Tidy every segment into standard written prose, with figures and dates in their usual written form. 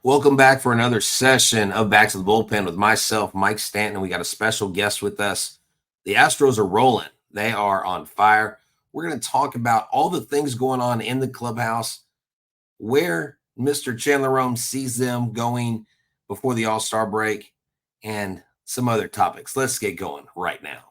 Welcome back for another session of Back to the Bullpen with myself, Mike Stanton. We got a special guest with us. The Astros are rolling. They are on fire. We're going to talk about all the things going on in the clubhouse, where Mr. Chandler Rome sees them going before the All-Star break, and some other topics. Let's get going right now.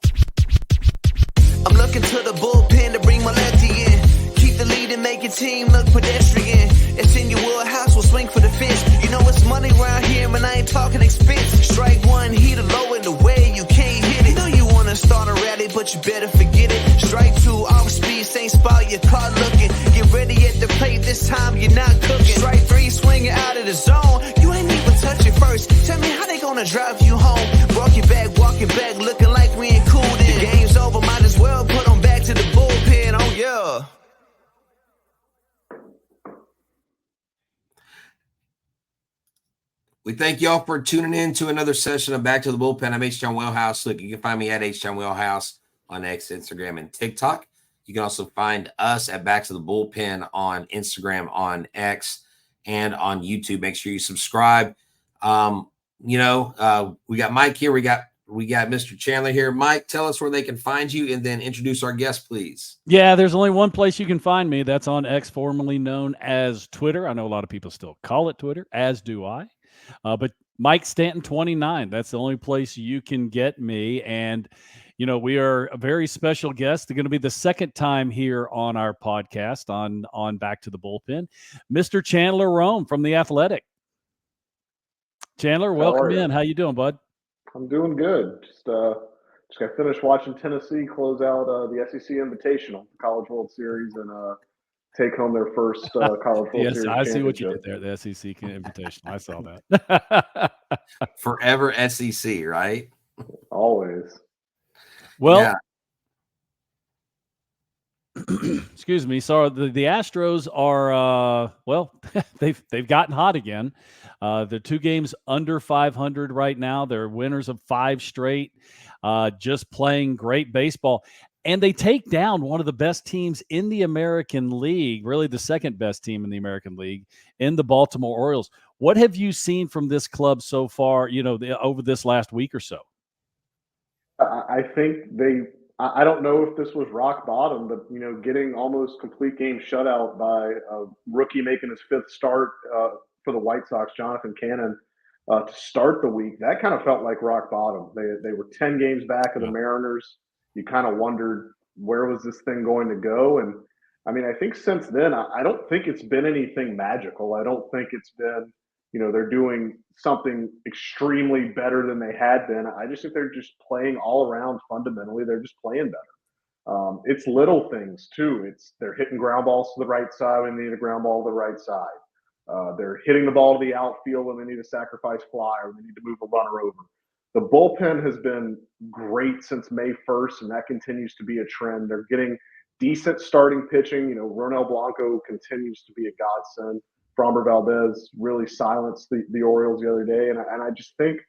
I'm looking to the bullpen to bring my lefty in. Keep the lead and make your team look pedestrian. It's in your wheelhouse, we'll swing for the fence. You know it's money around here, man, I ain't talking expense. Strike one, heat it low in the way, you can't hit it. You know you want to start a rally, but you better forget it. Strike two, off speed, same spot, your car looking. Get ready at the plate, this time you're not cooking. Strike three, swinging out of the zone. You ain't even touch it first. Tell me how they gonna drive you home. Walking back, looking like we ain't cool then. The game's over, might as well put them back to the bullpen, oh yeah. We thank y'all for tuning in to another session of Back to the Bullpen. I'm H. John Wellhouse. Look, you can find me at H. John Wellhouse on X, Instagram, and TikTok. You can also find us at Back to the Bullpen on Instagram, on X, and on YouTube. Make sure you subscribe. We got Mike here. We got Mr. Chandler here. Mike, tell us where they can find you, and then introduce our guest, please. Yeah, there's only one place you can find me. That's on X, formerly known as Twitter. I know a lot of people still call it Twitter, as do I. But Mike Stanton 29, that's the only place you can get me. And, you know, we are a very special guest. They're going to be the second time here on our podcast on Back to the Bullpen, Mr. Chandler Rome from The Athletic. Chandler, welcome in. How you doing, bud? I'm doing good. Just got finished watching Tennessee close out the SEC Invitational, College World Series, and take home their first College World yes, Series. I see what you did there, the SEC Invitational. I saw that. Forever SEC, right? Always. Well, excuse me. So the Astros are they've gotten hot again. They're 2 games under 500 right now. They're winners of 5 straight. Just playing great baseball. And they take down one of the best teams in the American League, really the second best team in the American League, in the Baltimore Orioles. What have you seen from this club so far, over this last week or so? I think I don't know if this was rock bottom, but, getting almost complete game shutout by a rookie making his 5th start for the White Sox, Jonathan Cannon, to start the week, that kind of felt like rock bottom. They were 10 games back of the Mariners. You kind of wondered, where was this thing going to go? And I mean, I think since then, I don't think it's been anything magical. I don't think it's been, they're doing something extremely better than they had been. I just think they're just playing all around. Fundamentally, they're just playing better. It's little things too. They're hitting ground balls to the right side when they need a ground ball to the right side. They're hitting the ball to the outfield when they need a sacrifice fly or they need to move a runner over. The bullpen has been great since May 1st, and that continues to be a trend. They're getting decent starting pitching. Ronel Blanco continues to be a godsend. Barber Valdez really silenced the Orioles the other day, and I just think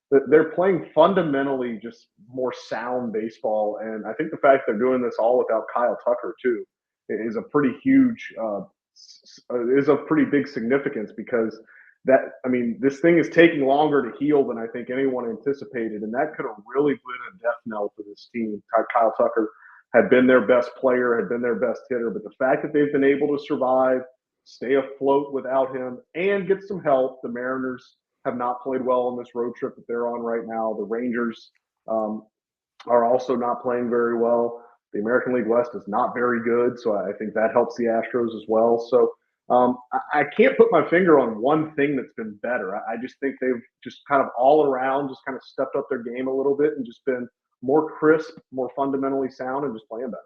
that they're playing fundamentally just more sound baseball. And I think the fact they're doing this all without Kyle Tucker too is a pretty huge, is a pretty big significance, because this thing is taking longer to heal than I think anyone anticipated, and that could have really been a death knell for this team. Kyle Tucker had been their best player, had been their best hitter, but the fact that they've been able to survive, stay afloat without him, and get some help. The Mariners have not played well on this road trip that they're on right now. The Rangers are also not playing very well. The American League West is not very good, so I think that helps the Astros as well. So I can't put my finger on one thing that's been better. I just think they've just kind of all around just kind of stepped up their game a little bit and just been more crisp, more fundamentally sound, and just playing better.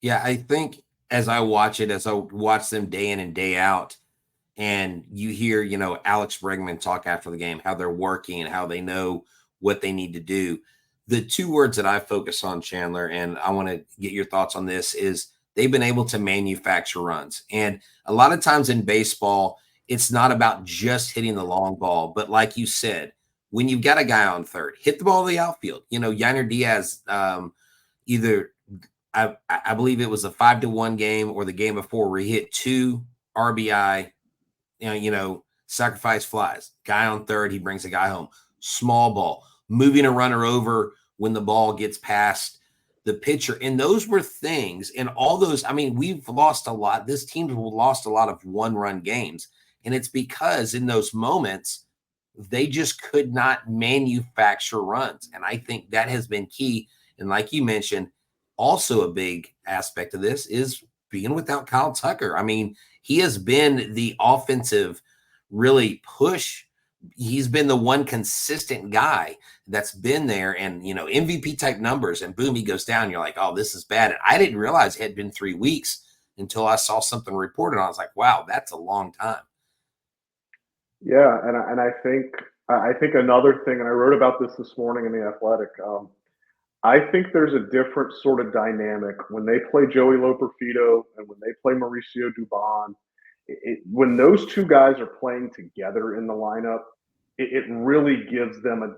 Yeah, I think as I watch them day in and day out, and you hear, Alex Bregman talk after the game, how they're working and how they know what they need to do. The 2 words that I focus on, Chandler, and I want to get your thoughts on this, is they've been able to manufacture runs. And a lot of times in baseball, it's not about just hitting the long ball. But like you said, when you've got a guy on third, hit the ball to the outfield. Yainer Diaz, I believe it was a 5-1 game or the game before where he hit 2 RBI, sacrifice flies, guy on third, he brings a guy home, small ball, moving a runner over when the ball gets past the pitcher. And those were things, and all those, I mean, we've lost a lot. This team's lost a lot of one-run games, and it's because in those moments, they just could not manufacture runs. And I think that has been key. And like you mentioned, also a big aspect of this is being without Kyle Tucker. I mean, he has been the offensive really push. He's been the one consistent guy that's been there, and, you know, MVP type numbers, and boom, he goes down. You're like, oh, this is bad. And I didn't realize it had been 3 weeks until I saw something reported. I was like, wow, that's a long time. Yeah, and I think another thing, and I wrote about this morning in the Athletic. I think there's a different sort of dynamic when they play Joey Loperfido and when they play Mauricio Dubon. When those two guys are playing together in the lineup, it really gives them a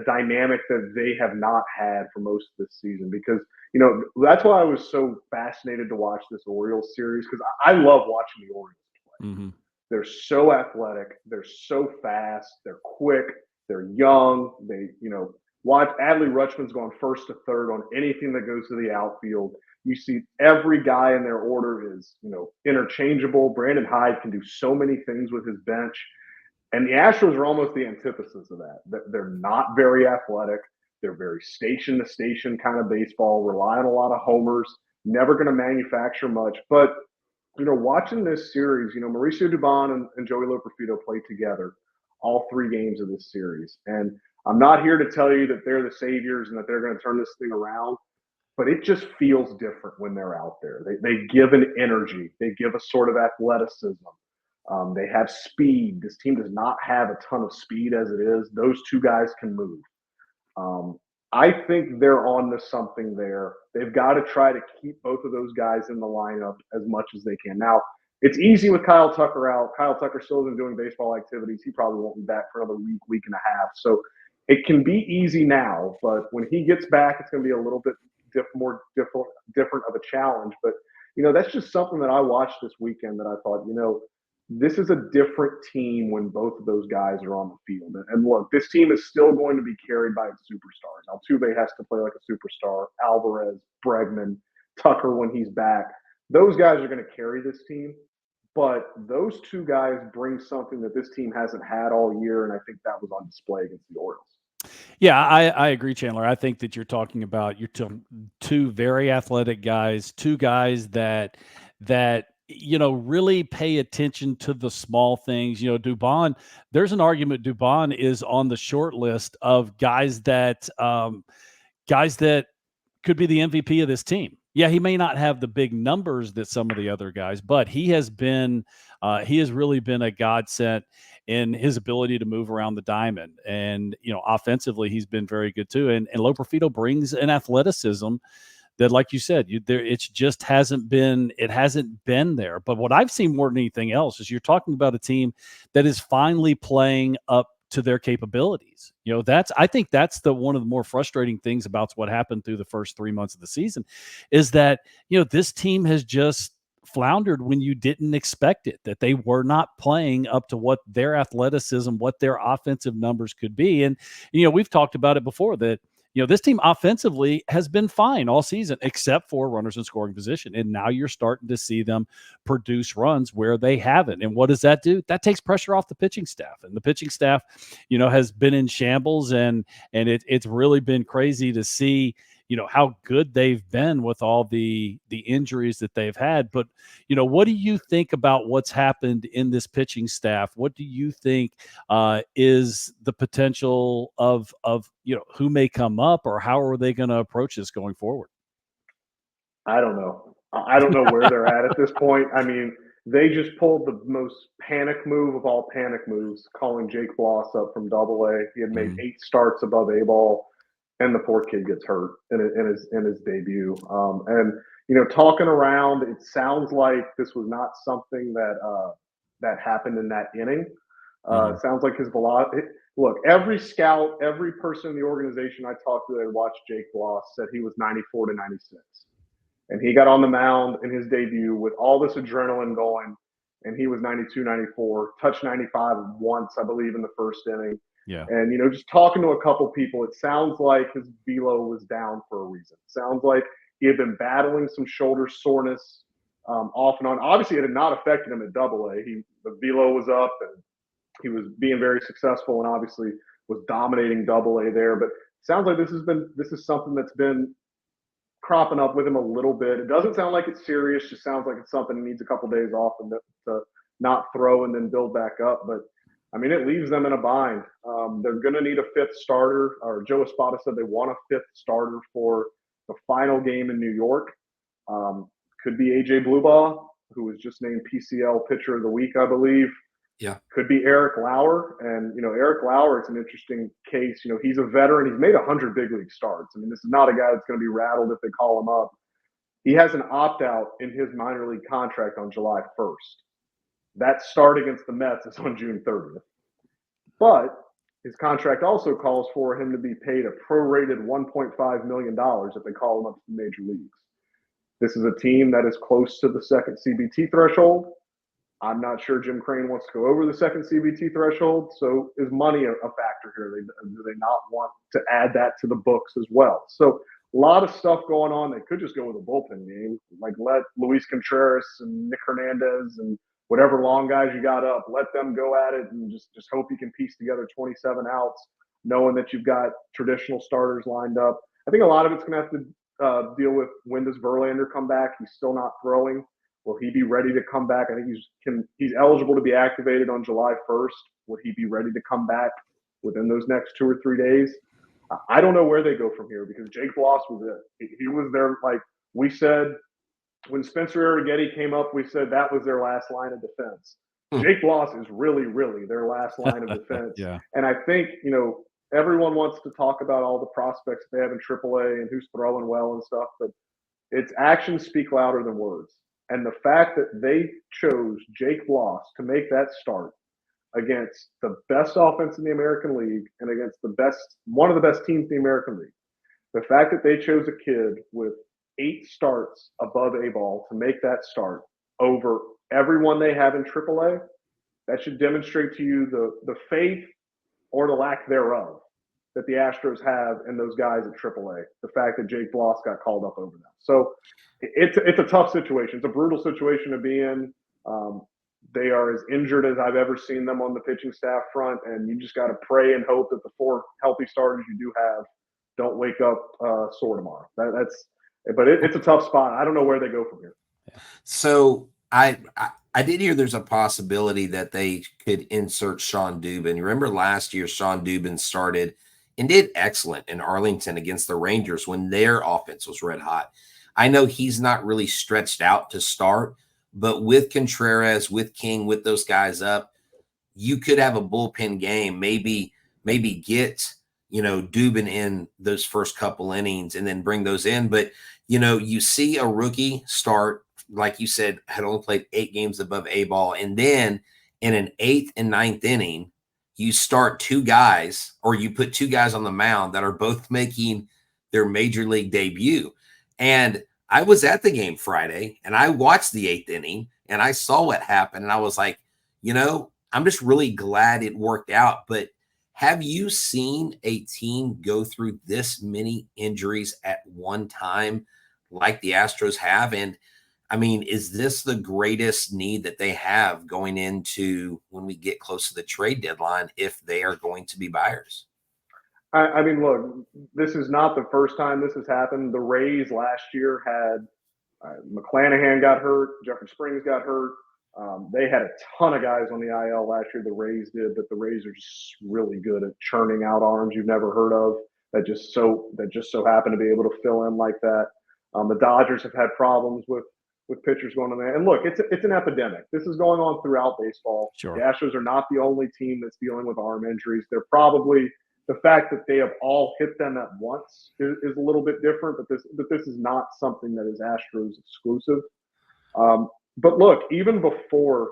dynamic that they have not had for most of this season. Because, you know, that's why I was so fascinated to watch this Orioles series, because I love watching the Orioles play. Mm-hmm. They're so athletic, they're so fast, they're quick, they're young. They, you know, watch Adley Rutschman's going first to third on anything that goes to the outfield. You see every guy in their order is, you know, interchangeable. Brandon Hyde can do so many things with his bench. And the Astros are almost the antithesis of that. They're not very athletic. They're very station to station kind of baseball, rely on a lot of homers, never going to manufacture much. But, you know, watching this series, you know, Mauricio Dubon and Joey Loperfido played together all 3 games of this series. And I'm not here to tell you that they're the saviors and that they're going to turn this thing around, but it just feels different when they're out there. They give an energy. They give a sort of athleticism. They have speed. This team does not have a ton of speed as it is. Those 2 guys can move. I think they're on to something there. They've got to try to keep both of those guys in the lineup as much as they can. Now, it's easy with Kyle Tucker out. Kyle Tucker still isn't doing baseball activities. He probably won't be back for another week and a half. So it can be easy now, but when he gets back, it's going to be a little bit more different of a challenge. But, you know, that's just something that I watched this weekend that I thought, you know, this is a different team when both of those guys are on the field. And look, this team is still going to be carried by its superstars. Altuve has to play like a superstar. Alvarez, Bregman, Tucker when he's back. Those guys are going to carry this team. But those 2 guys bring something that this team hasn't had all year, and I think that was on display against the Orioles. Yeah, I agree, Chandler. I think that you're talking about 2 very athletic guys, 2 guys that you know, really pay attention to the small things. You know, Dubon, there's an argument Dubon is on the short list of guys that could be the MVP of this team. Yeah, he may not have the big numbers that some of the other guys, but he has really been a godsend in his ability to move around the diamond. And, you know, offensively, he's been very good too. And Loperfido brings an athleticism that, like you said, it hasn't been there. But what I've seen more than anything else is you're talking about a team that is finally playing up to their capabilities. You know, I think that's one of the more frustrating things about what happened through the first 3 months of the season is that, you know, this team has just floundered when you didn't expect it, that they were not playing up to what their athleticism, what their offensive numbers could be. And, you know, we've talked about it before that, you know, this team offensively has been fine all season, except for runners in scoring position. And now you're starting to see them produce runs where they haven't. And what does that do? That takes pressure off the pitching staff. And the pitching staff, you know, has been in shambles. And it's really been crazy to see, you know, how good they've been with all the injuries that they've had. But, you know, what do you think about what's happened in this pitching staff? What do you think is the potential of, you know, who may come up, or how are they going to approach this going forward? I don't know. I don't know where they're at this point. I mean, they just pulled the most panic move of all panic moves, calling Jake Bloss up from Double-A. He had made 8 starts above A-ball, and the poor kid gets hurt in his debut. And, you know, talking around, it sounds like this was not something that happened in that inning. It sounds like his velocity. Look, every scout, every person in the organization I talked to that watched Jake Bloss said he was 94 to 96. And he got on the mound in his debut with all this adrenaline going, and he was 92, 94, touched 95 once, I believe, in the first inning. Yeah. And, just talking to a couple people, it sounds like his velo was down for a reason. It sounds like he had been battling some shoulder soreness off and on. Obviously, it had not affected him at Double-A. The velo was up, and he was being very successful, and obviously was dominating Double-A there. But it sounds like this is something that's been cropping up with him a little bit. It doesn't sound like it's serious. Just sounds like it's something he needs a couple days off and to not throw and then build back up. But I mean, it leaves them in a bind. They're going to need a fifth starter. Or Joe Espada said they want a fifth starter for the final game in New York. Could be AJ Bluebaugh, who was just named PCL Pitcher of the Week, I believe. Yeah. Could be Eric Lauer. And, Eric Lauer, it's an interesting case. He's a veteran. He's made 100 big league starts. I mean, this is not a guy that's going to be rattled if they call him up. He has an opt-out in his minor league contract on July 1st. That start against the Mets is on June 30th. But his contract also calls for him to be paid a prorated $1.5 million if they call him up to the major leagues. This is a team that is close to the second CBT threshold. I'm not sure Jim Crane wants to go over the second CBT threshold. So is money a factor here? Do they not want to add that to the books as well? So a lot of stuff going on. They could just go with a bullpen game, like let Luis Contreras and Nick Hernandez and whatever long guys you got up, let them go at it and just hope you can piece together 27 outs, knowing that you've got traditional starters lined up. I think a lot of it's going to have to deal with when does Verlander come back. He's still not throwing. Will he be ready to come back? I think he's eligible to be activated on July 1st. Will he be ready to come back within those next 2 or 3 days? I don't know where they go from here because Jake Bloss was it. He was there, like we said, when Spencer Arrighetti came up, we said that was their last line of defense. Jake Bloss is really, really their last line of defense. Yeah. And I think, everyone wants to talk about all the prospects they have in AAA and who's throwing well and stuff, but its actions speak louder than words. And the fact that they chose Jake Bloss to make that start against the best offense in the American League and against one of the best teams in the American League, the fact that they chose a kid with 8 starts above A-ball to make that start over everyone they have in AAA, that should demonstrate to you the faith or the lack thereof that the Astros have in those guys at AAA. The fact that Jake Bloss got called up over them. So it's a tough situation. It's a brutal situation to be in. They are as injured as I've ever seen them on the pitching staff front, and you just got to pray and hope that the 4 healthy starters you do have don't wake up sore tomorrow. But it's a tough spot. I don't know where they go from here. So I did hear there's a possibility that they could insert Sean Dubin. You remember last year, Sean Dubin started and did excellent in Arlington against the Rangers when their offense was red hot. I know he's not really stretched out to start, but with Contreras, with King, with those guys up, you could have a bullpen game. Maybe get Dubin in those first couple innings and then bring those in. But you see a rookie start, like you said, had only played 8 games above A-ball, and then in an 8th and 9th inning, you start 2 guys, or you put 2 guys on the mound that are both making their major league debut. And I was at the game Friday, and I watched the 8th inning, and I saw what happened, and I was like, I'm just really glad it worked out. But have you seen a team go through this many injuries at one time like the Astros have? And I mean, is this the greatest need that they have going into when we get close to the trade deadline if they are going to be buyers? I mean, look, this is not the first time this has happened. The Rays last year had McClanahan got hurt, Jeffrey Springs got hurt. They had a ton of guys on the IL last year. The Rays did, but the Rays are just really good at churning out arms you've never heard of that just so happen to be able to fill in like that. The Dodgers have had problems with pitchers going on there. And look, it's an epidemic. This is going on throughout baseball. Sure. The Astros are not the only team that's dealing with arm injuries. They're probably the fact that they have all hit them at once is a little bit different, but this is not something that is Astros exclusive. But look, even before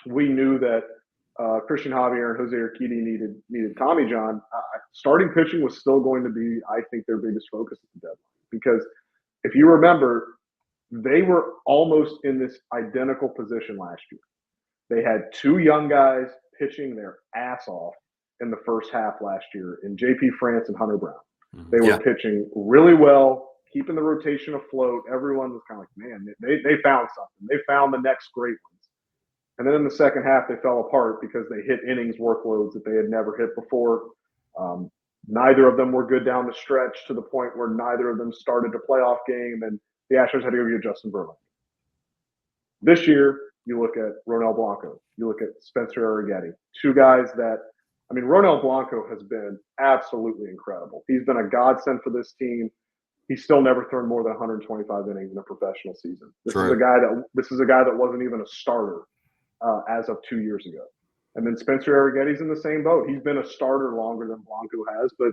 we knew that Christian Javier and Jose Urquidy needed Tommy John, starting pitching was still going to be, I think, their biggest focus at the deadline. Because if you remember, they were almost in this identical position last year. They had two young guys pitching their ass off in the first half last year in J.P. France and Hunter Brown. They were pitching really well, keeping the rotation afloat. Everyone was kind of like, man, they found something. They found the next great ones. And then in the second half, they fell apart because they hit innings workloads that they had never hit before. Neither of them were good down the stretch to the point where neither of them started a playoff game, and the Astros had to go get Justin Verlander. This year, you look at Ronel Blanco. You look at Spencer Arrighetti. Two guys that, I mean, Ronel Blanco has been absolutely incredible. He's been a godsend for this team. He's still never thrown more than 125 innings in a professional season. This is a guy that wasn't even a starter as of 2 years ago. And then Spencer Arrighetti's in the same boat. He's been a starter longer than Blanco has, but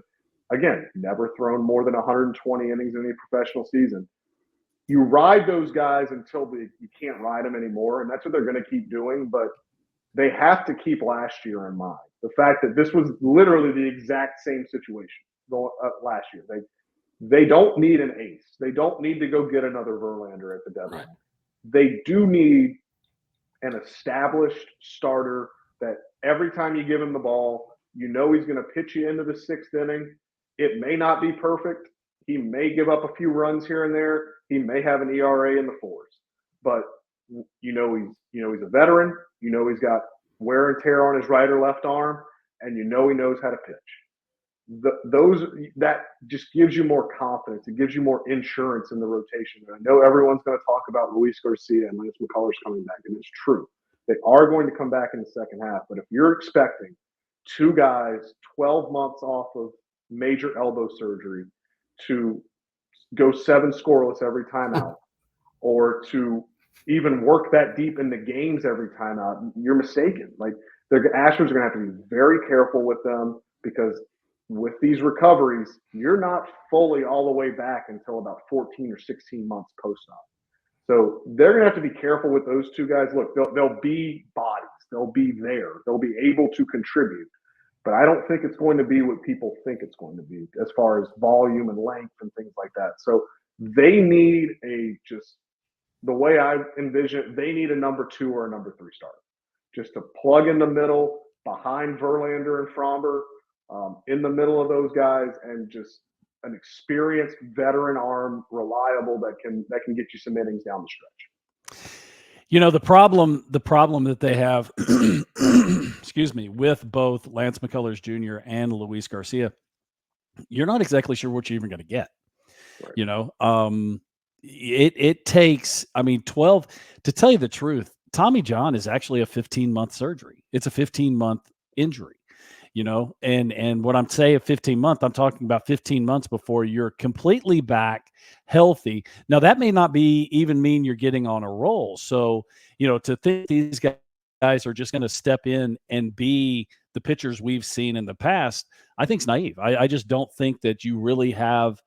again, never thrown more than 120 innings in a professional season. You ride those guys until you can't ride them anymore, and that's what they're going to keep doing. But they have to keep last year in mind. The fact that this was literally the exact same situation last year. They don't need an ace. They don't need to go get another Verlander at the deadline. Right. They do need an established starter that every time you give him the ball, you know he's going to pitch you into the sixth inning. It may not be perfect. He may give up a few runs here and there. He may have an ERA in the fours, but he's a veteran. You know he's got wear and tear on his right or left arm, and you know he knows how to pitch. That just gives you more confidence. It gives you more insurance in the rotation. And I know everyone's going to talk about Luis Garcia and Lance McCullers coming back, and it's true. They are going to come back in the second half. But if you're expecting two guys 12 months off of major elbow surgery to go 7 scoreless every time out, or to even work that deep into games every time out, you're mistaken. Like, the Astros are going to have to be very careful with them, because with these recoveries, you're not fully all the way back until about 14 or 16 months post-op. So they're going to have to be careful with those two guys. Look, they'll be bodies. They'll be there. They'll be able to contribute. But I don't think it's going to be what people think it's going to be as far as volume and length and things like that. So they need the way I envision it, they need a number 2 or a number 3 starter. Just to plug in the middle behind Verlander and Fromber, in the middle of those guys, and just an experienced veteran arm, reliable, that can get you some innings down the stretch. You know, the problem that they have, excuse me, with both Lance McCullers Jr. and Luis Garcia, you're not exactly sure what you're even going to get. Right. You know, it takes, 12, to tell you the truth, Tommy John is actually a 15-month surgery. It's a 15-month injury. You know, and when I'm saying 15-month, I'm talking about 15 months before you're completely back healthy. Now, that may not even mean you're getting on a roll. So, you know, to think these guys are just going to step in and be the pitchers we've seen in the past, I think is naive. I just don't think that you really have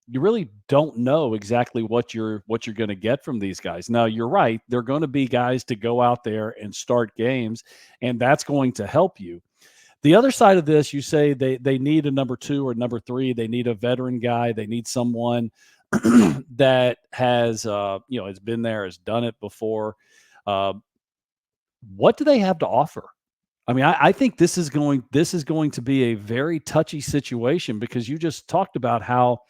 you really don't know exactly what you're going to get from these guys. Now, you're right. They're going to be guys to go out there and start games, and that's going to help you. The other side of this, you say they need a number 2 or number 3. They need a veteran guy. They need someone that has, has been there, has done it before. What do they have to offer? I mean, I think this is going to be a very touchy situation, because you just talked about how,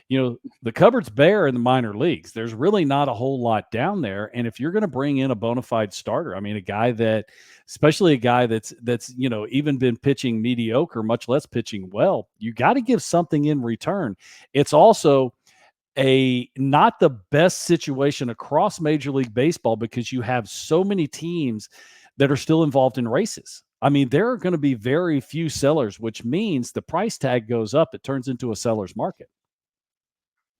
you know, the cupboard's bare in the minor leagues. There's really not a whole lot down there. And if you're going to bring in a bona fide starter, a guy especially a guy that's, you know, even been pitching mediocre, much less pitching well, you got to give something in return. It's also not the best situation across Major League Baseball, because you have so many teams that are still involved in races. There are going to be very few sellers, which means the price tag goes up. It turns into a seller's market.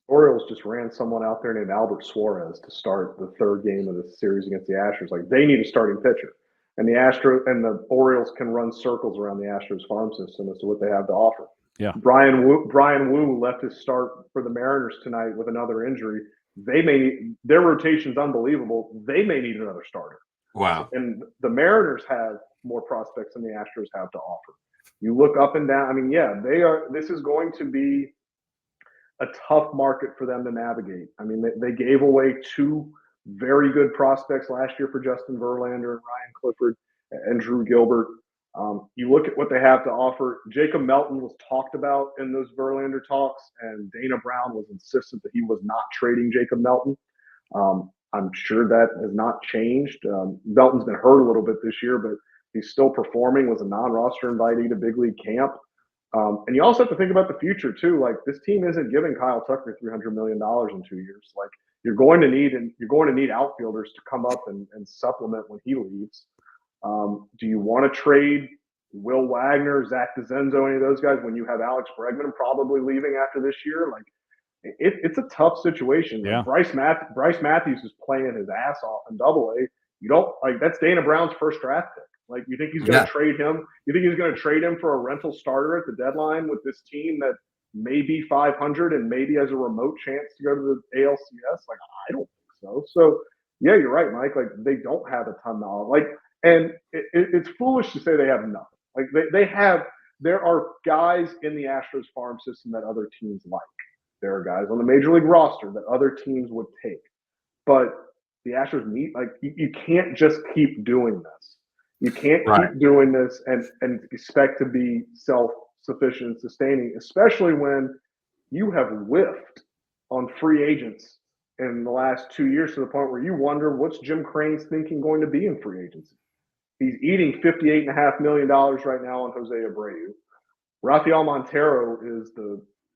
Orioles just ran someone out there named Albert Suarez to start the third game of the series against the Astros. Like, they need a starting pitcher, and the Astros and the Orioles can run circles around the Astros farm system as to what they have to offer. Yeah, Brian Wu left his start for the Mariners tonight with another injury. Their rotation's unbelievable. They may need another starter. Wow. And the Mariners have more prospects than the Astros have to offer. You look up and down. This is going to be a tough market for them to navigate. They gave away 2 very good prospects last year for Justin Verlander and Ryan Clifford and Drew Gilbert. You look at what they have to offer. Jacob Melton was talked about in those Verlander talks, and Dana Brown was insistent that he was not trading Jacob Melton. I'm sure that has not changed. Melton's been hurt a little bit this year, but he's still performing, was a non-roster invitee to big league camp. And you also have to think about the future too. Like, this team isn't giving Kyle Tucker $300 million in 2 years. Like, you're going to need outfielders to come up and supplement when he leaves. Do you want to trade Will Wagner, Zach DeZenzo, any of those guys when you have Alex Bregman probably leaving after this year? Like, it's a tough situation. Yeah. Bryce Matthews is playing his ass off in Double-A. You don't like, that's Dana Brown's first draft pick. Like, you think he's going to trade him? You think he's going to trade him for a rental starter at the deadline with this team that may be 500 and maybe has a remote chance to go to the ALCS? Like, I don't think so. So yeah, you're right, Mike. Like, they don't have a ton of like, and it's foolish to say they have nothing. Like, there are guys in the Astros farm system that other teams like. There are guys on the major league roster that other teams would take. But the Astros need, like, you can't just keep doing this. You can't keep doing this and expect to be self-sufficient and sustaining, especially when you have whiffed on free agents in the last 2 years to the point where you wonder, what's Jim Crane's thinking going to be in free agency? He's eating $58.5 million right now on Jose Abreu. Rafael Montero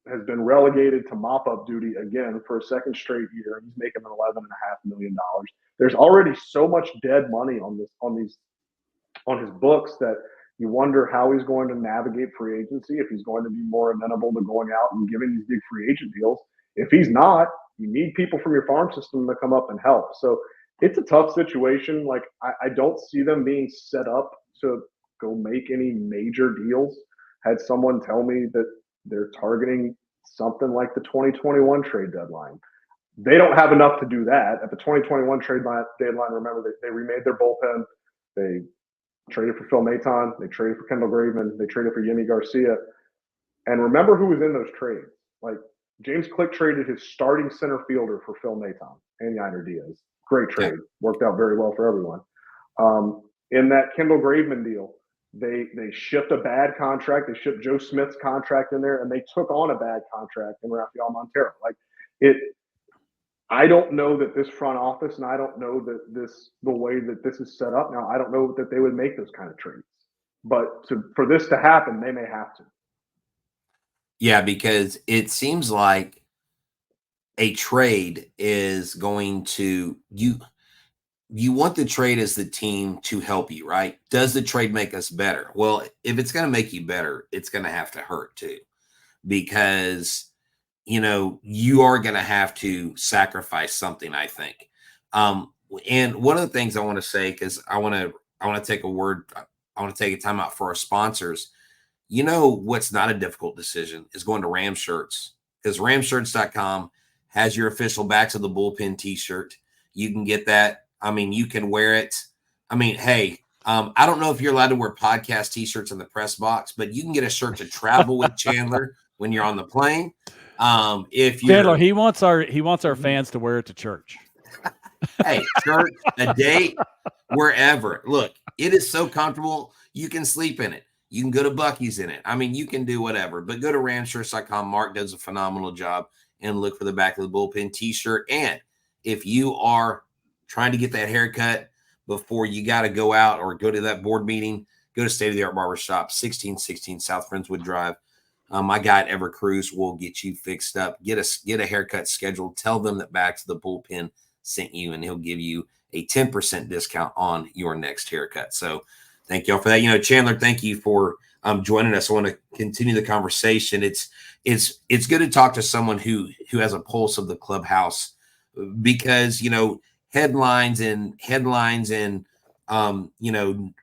has been relegated to mop-up duty again for a second straight year. He's making $11.5 million. There's already so much dead money on his books that you wonder how he's going to navigate free agency, if he's going to be more amenable to going out and giving these big free agent deals. If he's not, you need people from your farm system to come up and help. So it's a tough situation. Like, I don't see them being set up to go make any major deals. Had someone tell me that they're targeting something like the 2021 trade deadline. They don't have enough to do that. At the 2021 trade deadline, remember, they remade their bullpen. They traded for Phil Maton. They traded for Kendall Graveman. They traded for Yimi Garcia. And remember who was in those trades. Like, James Click traded his starting center fielder for Phil Maton and Yainer Diaz. Great trade. Worked out very well for everyone. In that Kendall Graveman deal, they shipped a bad contract. They shipped Joe Smith's contract in there, and they took on a bad contract in Rafael Montero. Like, I don't know that this front office, and I don't know that the way that this is set up now, I don't know that they would make those kind of trades. But for this to happen, they may have to. Yeah, because it seems like a trade is going to you want the trade as the team to help you, right? Does the trade make us better? Well, if it's going to make you better, it's going to have to hurt too, because you are going to have to sacrifice something, I think. And one of the things I want to say, because I want to take a time out for our sponsors. What's not a difficult decision is going to Ram Shirts, because ramshirts.com has your official Back to the Bullpen t-shirt. You can get that. I mean, you can wear it. I mean, hey, I don't know if you're allowed to wear podcast t-shirts in the press box, but you can get a shirt to travel with Chandler when you're on the plane. If you're Chandler, he wants our fans to wear it to church. Hey, church, a date, wherever. Look, it is so comfortable. You can sleep in it. You can go to Buc-ee's in it. I mean, you can do whatever. But go to ramshirts.com. Mark does a phenomenal job, and look for the Back of the Bullpen t-shirt. And if you are trying to get that haircut before you got to go out or go to that board meeting, go to State of the Art Barbershop, 1616 South Friendswood Drive. My guy at Ever Cruz will get you fixed up. Get a haircut scheduled. Tell them that Back to the Bullpen sent you, and he'll give you a 10% discount on your next haircut. So thank y'all for that. Chandler, thank you for joining us. I want to continue the conversation. It's good to talk to someone who has a pulse of the clubhouse, because headlines and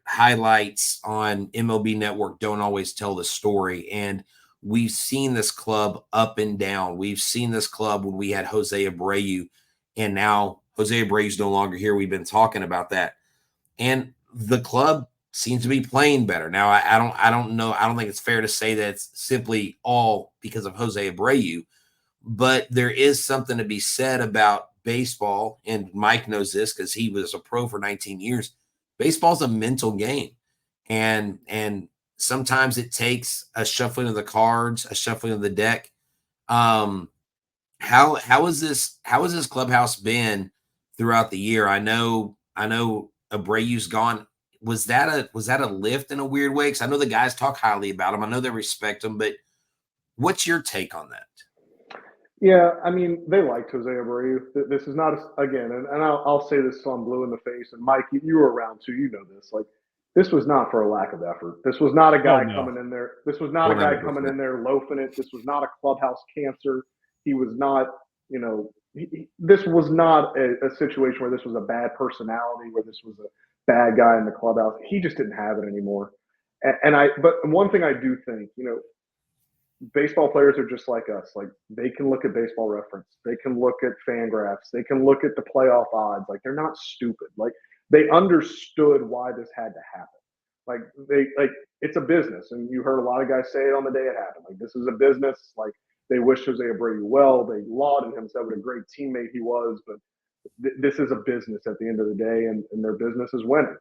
highlights on MLB Network don't always tell the story. And we've seen this club up and down. We've seen this club when we had Jose Abreu, and now Jose Abreu's no longer here. We've been talking about that, and the club seems to be playing better now. I don't know. I don't think it's fair to say that it's simply all because of Jose Abreu, but there is something to be said about baseball, and Mike knows this because he was a pro for 19 years. Baseball's a mental game, and sometimes it takes a shuffling of the cards, a shuffling of the deck. How has this clubhouse been throughout the year? I know Abreu's gone. Was that a lift in a weird way? Because I know the guys talk highly about him. I know they respect him, but what's your take on that? Yeah, I mean, they liked Jose Abreu. This is not, again, and I'll say this so I'm blue in the face. And Mike, you were around too. You know this. Like, this was not for a lack of effort. This was not a guy coming in there. This was not 100%. A guy coming in there loafing it. This was not a clubhouse cancer. He was not, this was not a situation where this was a bad personality, where this was a bad guy in the clubhouse. He just didn't have it anymore. But one thing I do think, baseball players are just like us. Like, they can look at Baseball Reference. They can look at Fangraphs. They can look at the playoff odds. Like, they're not stupid. Like, they understood why this had to happen. It's a business. And you heard a lot of guys say it on the day it happened. Like, this is a business. Like, they wish Jose Abreu well. They lauded him, said what a great teammate he was. But this is a business at the end of the day, and their business is winning.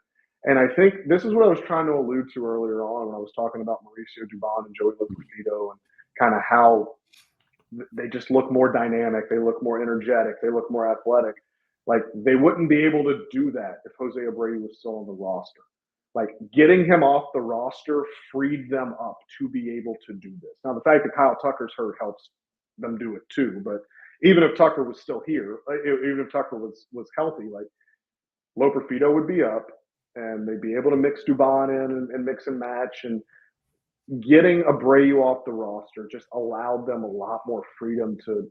And I think this is what I was trying to allude to earlier on when I was talking about Mauricio Dubon and Joey Loperfido, and kind of how they just look more dynamic. They look more energetic. They look more athletic. Like, they wouldn't be able to do that if Jose Abreu was still on the roster. Like, getting him off the roster freed them up to be able to do this. Now, the fact that Kyle Tucker's hurt helps them do it too. But even if Tucker was still here, even if Tucker was healthy, like, Loperfido would be up, and they'd be able to mix Dubon in and mix and match. And getting Abreu off the roster just allowed them a lot more freedom to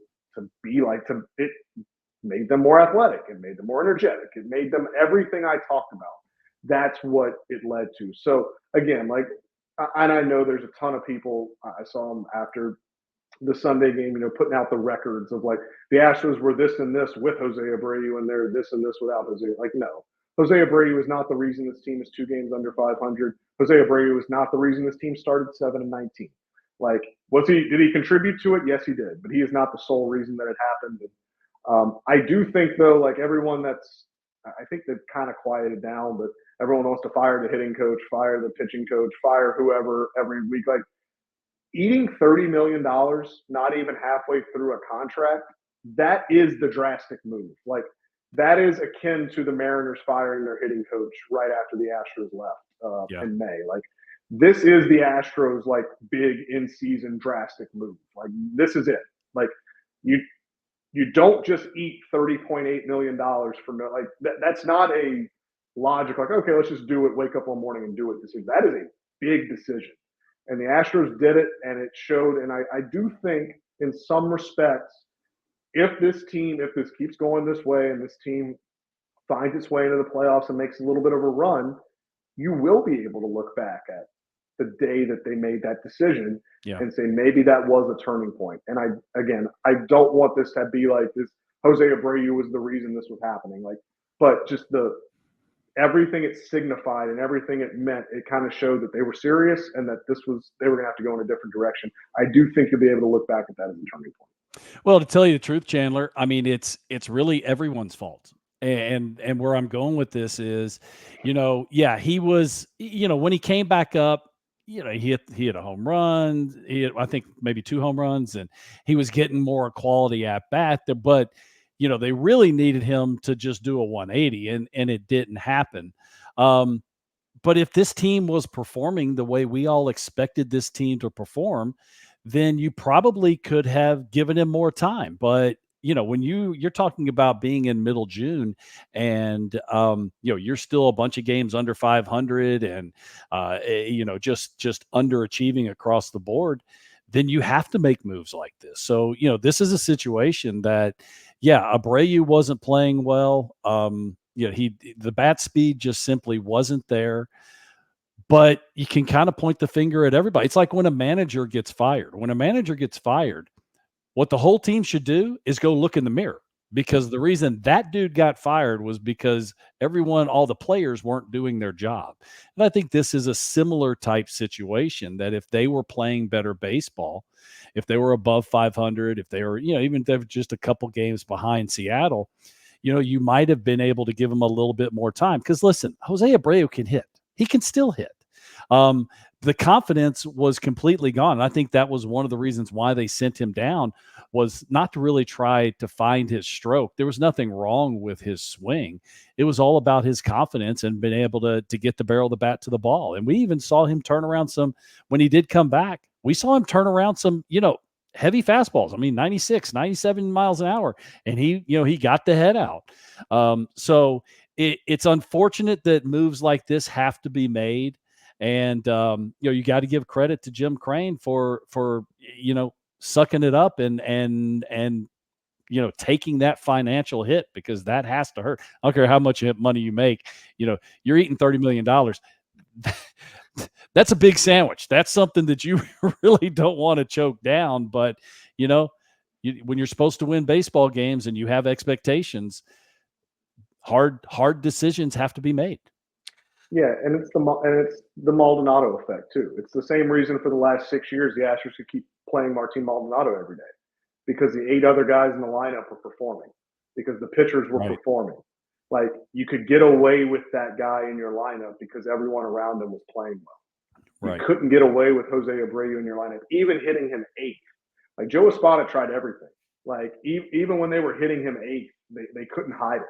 be like, it made them more athletic. It made them more energetic. It made them everything I talked about. That's what it led to. So again, like, and I know there's a ton of people, I saw them after the Sunday game, putting out the records of, like, the Astros were this and this with Jose Abreu, and they're this and this without Jose. Like, no. Jose Abreu is not the reason this team is 2 games under 500. Jose Abreu is not the reason this team started 7-19. Like, did he contribute to it? Yes, he did. But he is not the sole reason that it happened. And, I do think, though, like, everyone I think they've kind of quieted down, but everyone wants to fire the hitting coach, fire the pitching coach, fire whoever every week. Like, eating $30 million, not even halfway through a contract, that is the drastic move. Like, that is akin to the Mariners firing their hitting coach right after the Astros left in May. Like, this is the Astros, like, big in-season drastic move. Like, this is it. Like, you don't just eat $30.8 million for no, like, that's not a logic. Like, okay, let's just do it. Wake up one morning and do it. That is a big decision, and the Astros did it, and it showed. And I do think, in some respects, if this keeps going this way and this team finds its way into the playoffs and makes a little bit of a run, you will be able to look back at the day that they made that decision and say, maybe that was a turning point. And I don't want this to be like this. Jose Abreu was the reason this was happening. Like, but just everything it signified and everything it meant, it kind of showed that they were serious and that they were going to have to go in a different direction. I do think you'll be able to look back at that as a turning point. Well, to tell you the truth, Chandler, I mean, it's really everyone's fault. And where I'm going with this is, he was, when he came back up, he hit a home run. He had, I think, maybe 2 home runs, and he was getting more quality at bat. But, they really needed him to just do a 180, and it didn't happen. But if this team was performing the way we all expected this team to perform, then you probably could have given him more time. But, when you're talking about being in middle June and, you're still a bunch of games under 500 and, just underachieving across the board, then you have to make moves like this. So, this is a situation that, Abreu wasn't playing well. The bat speed just simply wasn't there. But you can kind of point the finger at everybody. It's like when a manager gets fired. When a manager gets fired, what the whole team should do is go look in the mirror, because the reason that dude got fired was because all the players weren't doing their job. And I think this is a similar type situation, that if they were playing better baseball, if they were above 500, if they were, even if they were just a couple games behind Seattle, you might have been able to give them a little bit more time. Because listen, Jose Abreu can hit. He can still hit. The confidence was completely gone. I think that was one of the reasons why they sent him down, was not to really try to find his stroke. There was nothing wrong with his swing. It was all about his confidence and being able to get the barrel of the bat to the ball. And we even saw him turn around when he did come back. We saw him turn around some, heavy fastballs. I mean, 96, 97 miles an hour. And he got the head out. So it's unfortunate that moves like this have to be made. And, you got to give credit to Jim Crane for sucking it up and taking that financial hit, because that has to hurt. I don't care how much money you make, you're eating $30 million. That's a big sandwich. That's something that you really don't want to choke down. But, when you're supposed to win baseball games and you have expectations, hard decisions have to be made. Yeah, and it's the Maldonado effect too. It's the same reason for the last 6 years the Astros could keep playing Martin Maldonado every day, because the 8 other guys in the lineup were performing, because the pitchers were performing. Like, you could get away with that guy in your lineup because everyone around him was playing well. Right. You couldn't get away with Jose Abreu in your lineup, even hitting him 8th. Like, Joe Espada tried everything. Like, even when they were hitting him 8th, they couldn't hide it.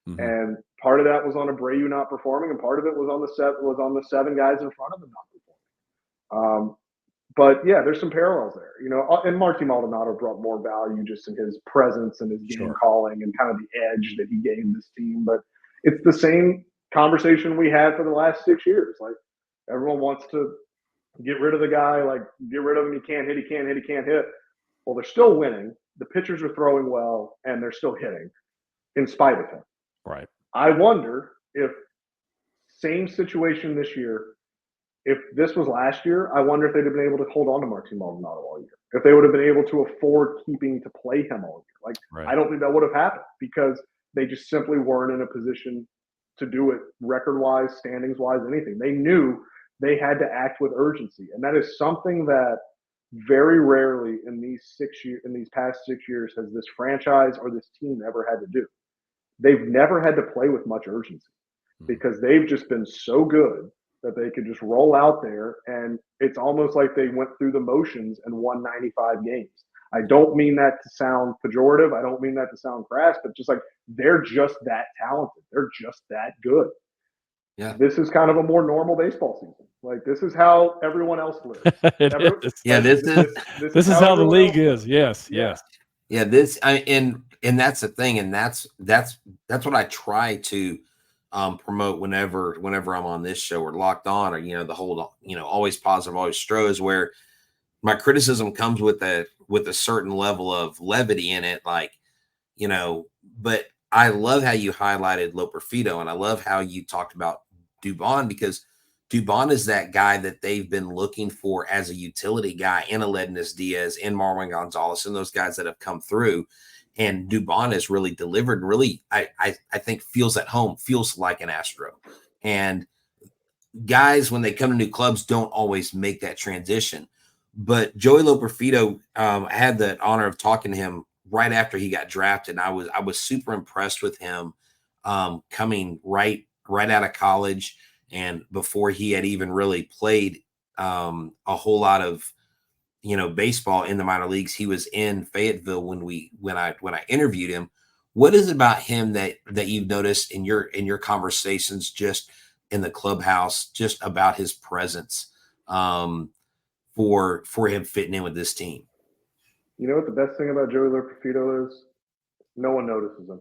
Mm-hmm. And part of that was on Abreu not performing, and part of it was on the 7 guys in front of him not performing. But yeah, there's some parallels there, and Martin Maldonado brought more value just in his presence and his game calling and kind of the edge that he gave this team. But it's the same conversation we had for the last 6 years. Like, everyone wants to get rid of the guy, like, get rid of him. He can't hit. Well, they're still winning. The pitchers are throwing well, and they're still hitting in spite of him. Right. I wonder if same situation this year. If this was last year, I wonder if they'd have been able to hold on to Martin Maldonado all year. If they would have been able to afford keeping to play him all year. Like, I don't think that would have happened, because they just simply weren't in a position to do it record-wise, standings-wise, anything. They knew they had to act with urgency, and that is something that very rarely in these past 6 years has this franchise or this team ever had to do. They've never had to play with much urgency, because they've just been so good that they could just roll out there, and it's almost like they went through the motions and won 95 games. I don't mean that to sound pejorative. I don't mean that to sound crass, but just like, they're just that talented. They're just that good. Yeah. This is kind of a more normal baseball season. Like, this is how everyone else lives. This is how the league is. Yes. Yeah, and that's the thing, and that's what I try to promote whenever I'm on this show or Locked On, or the whole always positive, always Astros, where my criticism comes with a certain level of levity in it, like, but I love how you highlighted Loperfido, and I love how you talked about Dubon, because Dubon is that guy that they've been looking for as a utility guy in Alednis Diaz, in Marwin Gonzalez, and those guys that have come through. And Dubon has really delivered, and really, I think, feels at home, feels like an Astro. And guys, when they come to new clubs, don't always make that transition. But Joey Loperfido, I had the honor of talking to him right after he got drafted. And I was super impressed with him coming right out of college, and before he had even really played a whole lot of baseball in the minor leagues. He was in Fayetteville when I interviewed him. What is it about him that you've noticed in your conversations, just in the clubhouse, just about his presence for him fitting in with this team? You know what the best thing about Joey Loperfido is? No one notices him.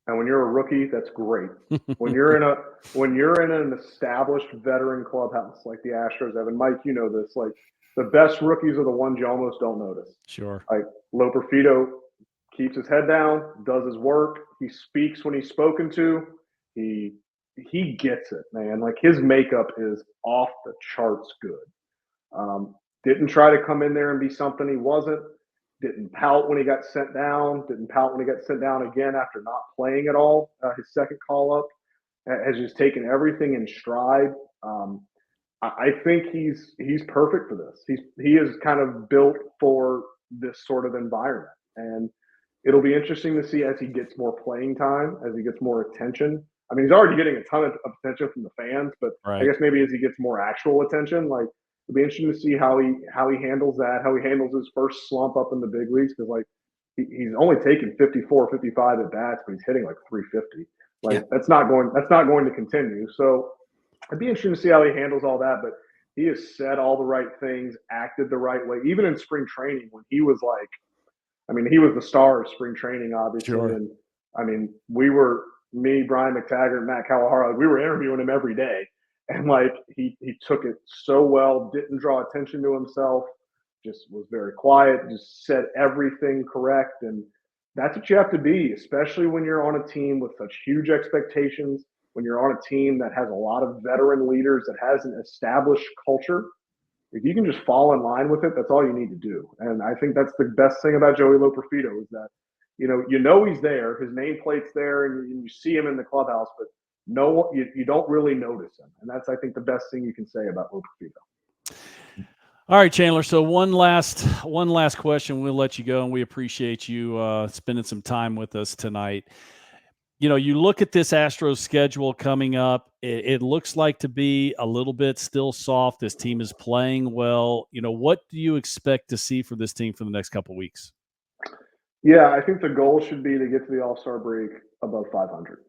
And when you're a rookie, that's great. When you're in an established veteran clubhouse like the Astros have, and Mike, you know this, like, the best rookies are the ones you almost don't notice. Sure. Like, Loperfido keeps his head down, does his work. He speaks when he's spoken to. He gets it, man. Like, his makeup is off the charts good. Didn't try to come in there and be something he wasn't. Didn't pout when he got sent down. Didn't pout when he got sent down again after not playing at all. His second call up has just taken everything in stride. I think he's perfect for this. He is kind of built for this sort of environment, and it'll be interesting to see as he gets more playing time, as he gets more attention. I mean, he's already getting a ton of attention from the fans, but I guess maybe as he gets more actual attention, like it'll be interesting to see how he handles that, how he handles his first slump up in the big leagues, because like he's only taken 54, 55 at bats, but he's hitting like 350. Like that's not going to continue. So it'd be interesting to see how he handles all that, but he has said all the right things, acted the right way, even in spring training when he was like, I mean, he was the star of spring training, obviously. Sure. And I mean, me, Brian McTaggart, Matt Kawahara, we were interviewing him every day. And like, he took it so well, didn't draw attention to himself, just was very quiet, just said everything correct. And that's what you have to be, especially when you're on a team with such huge expectations, when you're on a team that has a lot of veteran leaders, that has an established culture. If you can just fall in line with it, that's all you need to do. And I think that's the best thing about Joey Loperfido is that, you know he's there, his nameplate's there, and you see him in the clubhouse, but you don't really notice him. And that's, I think, the best thing you can say about Loperfido. All right, Chandler. So one last question. We'll let you go, and we appreciate you spending some time with us tonight. You know, you look at this Astros schedule coming up, it looks like to be a little bit still soft. This team is playing well. You know, what do you expect to see for this team for the next couple of weeks? Yeah, I think the goal should be to get to the All-Star break above 500.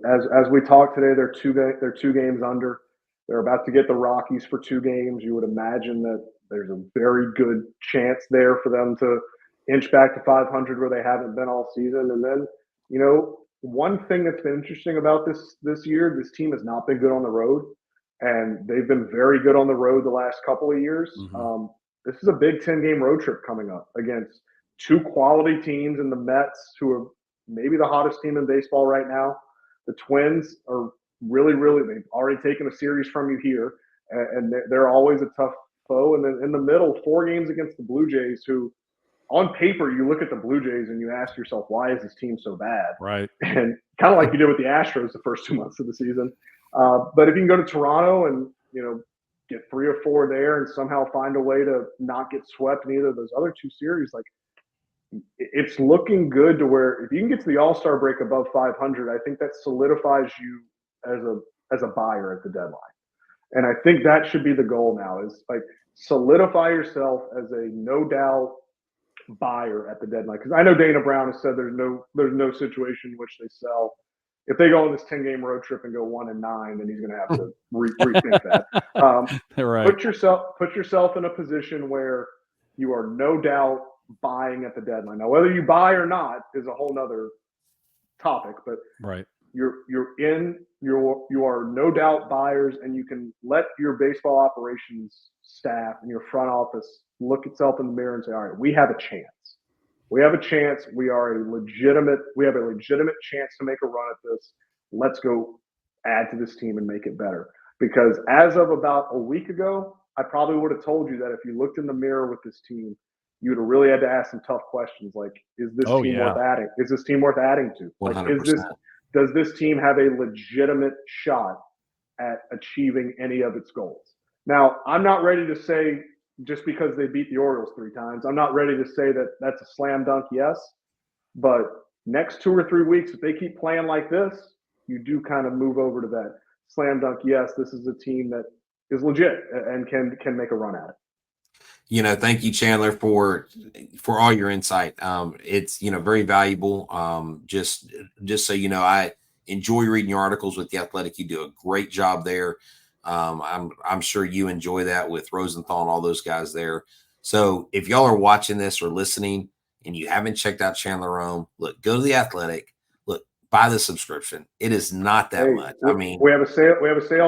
As we talked today, they're two games under. They're about to get the Rockies for 2 games. You would imagine that there's a very good chance there for them to inch back to 500 where they haven't been all season. And then, you know, one thing that's been interesting about this year, this team has not been good on the road, and they've been very good on the road the last couple of years. Mm-hmm. This is a big 10-game road trip coming up against 2 quality teams in the Mets, who are maybe the hottest team in baseball right now. The Twins are really, they've already taken a series from you here, and they're always a tough foe. And then in the middle, 4 games against the Blue Jays, who on paper, you look at the Blue Jays and you ask yourself, why is this team so bad? Right. And kind of like you did with the Astros the first 2 months of the season. But if you can go to Toronto and, you know, get 3 or 4 there and somehow find a way to not get swept in either of those other 2 series, like, it's looking good to where if you can get to the All-Star break above 500, I think that solidifies you as a buyer at the deadline. And I think that should be the goal now, is like solidify yourself as a no doubt buyer at the deadline. Because I know Dana Brown has said there's no situation in which they sell. If they go on this 10-game road trip and go 1-9, then he's going to have to rethink that. Right. Put yourself in a position where you are no doubt buying at the deadline. Now, whether you buy or not is a whole nother topic, but right. You are no doubt buyers, and you can let your baseball operations staff and your front office look itself in the mirror and say, all right, we have a chance. We have a chance. We have a legitimate chance to make a run at this. Let's go add to this team and make it better. Because as of about a week ago, I probably would have told you that if you looked in the mirror with this team, you would have really had to ask some tough questions like, is this team worth adding? Is this team worth adding to? Like, 100%. Does this team have a legitimate shot at achieving any of its goals? Now, I'm not ready to say just because they beat the Orioles 3 times, I'm not ready to say that that's a slam dunk yes. But next 2 or 3 weeks, if they keep playing like this, you do kind of move over to that slam dunk yes. This is a team that is legit and can make a run at it. You know, thank you, Chandler, for all your insight. It's, you know, very valuable. Just so you know, I enjoy reading your articles with The Athletic. You do a great job there. I'm sure you enjoy that with Rosenthal and all those guys there. So if y'all are watching this or listening and you haven't checked out Chandler Rome, look, go to The Athletic. Look, buy the subscription. It is not that much. I mean, we have a sale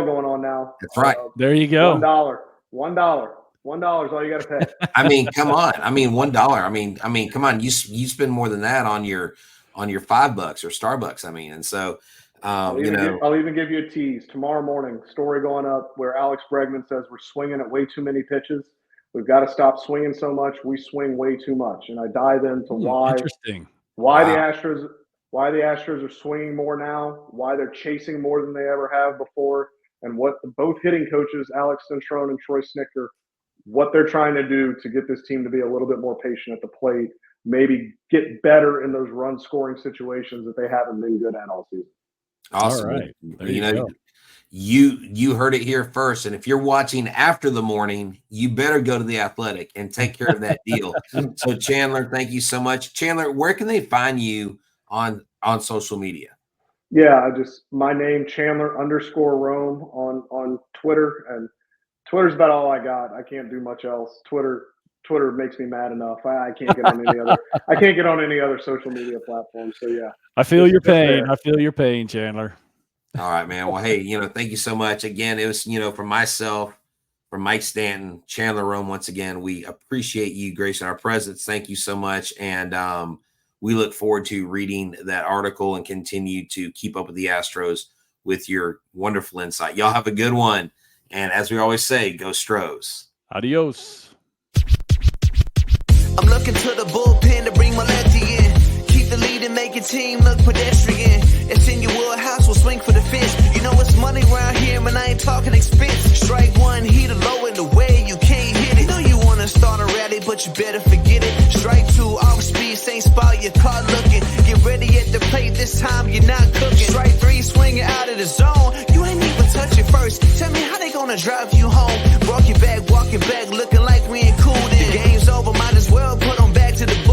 going on now. That's right. There you go. $1. $1 is all you got to pay. I mean, come on. I mean, $1. I mean, come on. You spend more than that on your $5 or Starbucks. I mean, and so I'll even give you a tease. Tomorrow morning, story going up where Alex Bregman says we're swinging at way too many pitches. We've got to stop swinging so much. We swing way too much. And I dive into Interesting. why Wow. the Astros are swinging more now, why they're chasing more than they ever have before, and what both hitting coaches, Alex Centrone and Troy Snicker, what they're trying to do to get this team to be a little bit more patient at the plate, maybe get better in those run scoring situations that they haven't been good at all season. Awesome. All right. There You you know, go. you heard it here first. And if you're watching after the morning, you better go to the Athletic and take care of that deal. So Chandler, thank you so much. Chandler, where can they find you on social media? Yeah, my name Chandler_Rome on Twitter, and Twitter's about all I got. I can't do much else. Twitter makes me mad enough. I can't get on any other social media platform. So yeah. I feel your pain. There. I feel your pain, Chandler. All right, man. Well, hey, thank you so much. Again, it was, from myself, from Mike Stanton, Chandler Rome, once again, we appreciate you gracing our presence. Thank you so much. And we look forward to reading that article and continue to keep up with the Astros with your wonderful insight. Y'all have a good one. And as we always say, go Stros. Adios. I'm looking to the bullpen to bring my lefty in. Keep the lead and make your team look pedestrian. It's in your wheelhouse, we'll swing for the fence. You know it's money around here, man, I ain't talking expense. Strike one, heat low in the way, you can't hit it. Know you wanna start a rally, but you better forget it. Strike two, off speed, same spot, your car looking. Get ready at the plate, this time you're not cooking. Strike three, swinging out of the zone. You ain't even touch it first. Tell me how they gonna drive you home. Walking back, looking like we ain't cool then. The game's over, might as well put 'em back to the bull.